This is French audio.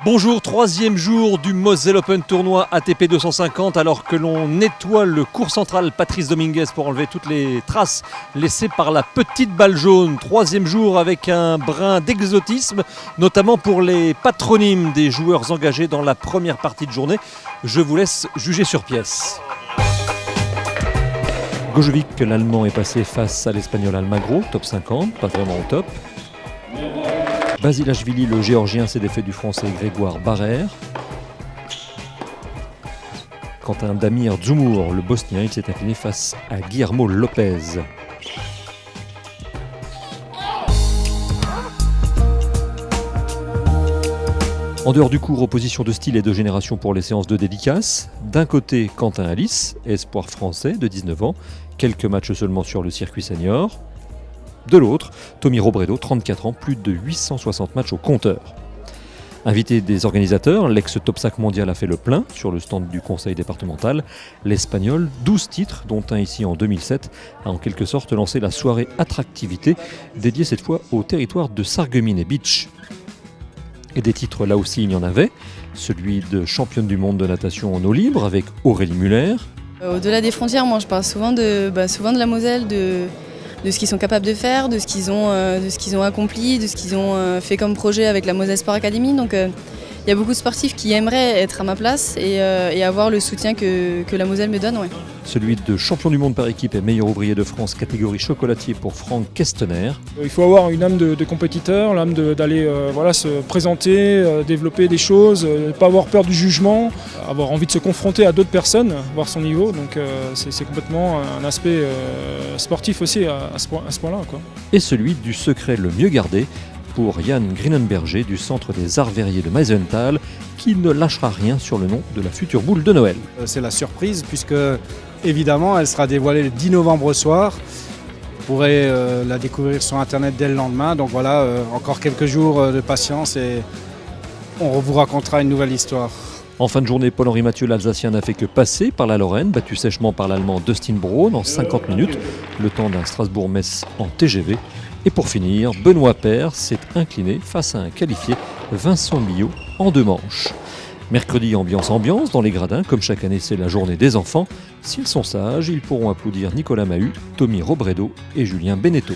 Bonjour, troisième jour du Moselle Open Tournoi ATP 250 alors que l'on nettoie le court central Patrice Dominguez pour enlever toutes les traces laissées par la petite balle jaune. Troisième jour avec un brin d'exotisme, notamment pour les patronymes des joueurs engagés dans la première partie de journée. Je vous laisse juger sur pièce. Gojovic, l'Allemand, est passé face à l'Espagnol Almagro, top 50, pas vraiment au top. Basilashvili, le Géorgien, s'est défait du Français Grégoire Barrère. Quant à Damir Dzumhur, le Bosnien, il s'est incliné face à Guillermo Lopez. En dehors du cours, opposition de style et de génération pour les séances de dédicaces. D'un côté, Quentin Alice, espoir français de 19 ans, quelques matchs seulement sur le circuit senior. De l'autre, Tommy Robredo, 34 ans, plus de 860 matchs au compteur. Invité des organisateurs, l'ex-top 5 mondial a fait le plein sur le stand du conseil départemental. L'Espagnol, 12 titres, dont un ici en 2007, a en quelque sorte lancé la soirée attractivité, dédiée cette fois au territoire de Sarreguemines Beach. Et des titres là aussi il y en avait, celui de championne du monde de natation en eau libre avec Aurélie Muller. Au-delà des frontières, moi je parle souvent de la Moselle, de ce qu'ils sont capables de faire, de ce qu'ils ont accompli, de ce qu'ils ont fait comme projet avec la Moselle Sport Academy. Donc il y a beaucoup de sportifs qui aimeraient être à ma place et avoir le soutien que la Moselle me donne. Ouais. Celui de champion du monde par équipe et meilleur ouvrier de France catégorie chocolatier pour Franck Kestener. Il faut avoir une âme de compétiteur, l'âme d'aller se présenter, développer des choses, ne pas avoir peur du jugement, avoir envie de se confronter à d'autres personnes, voir son niveau. Donc c'est complètement un aspect sportif aussi à ce point-là, quoi. Et celui du secret le mieux gardé pour Yann Grinenberger du Centre des Arts Verriers de Meisenthal, qui ne lâchera rien sur le nom de la future boule de Noël. C'est la surprise puisque évidemment elle sera dévoilée le 10 novembre soir. Vous pourrez la découvrir sur internet dès le lendemain. Donc voilà, encore quelques jours de patience et on vous racontera une nouvelle histoire. En fin de journée, Paul-Henri Mathieu, l'Alsacien, n'a fait que passer par la Lorraine, battu sèchement par l'Allemand Dustin Braun en 50 minutes, le temps d'un Strasbourg-Metz en TGV. Et pour finir, Benoît Paire s'est incliné face à un qualifié, Vincent Millot, en 2 manches. Mercredi, ambiance dans les gradins, comme chaque année c'est la journée des enfants. S'ils sont sages, ils pourront applaudir Nicolas Mahut, Tommy Robredo et Julien Beneteau.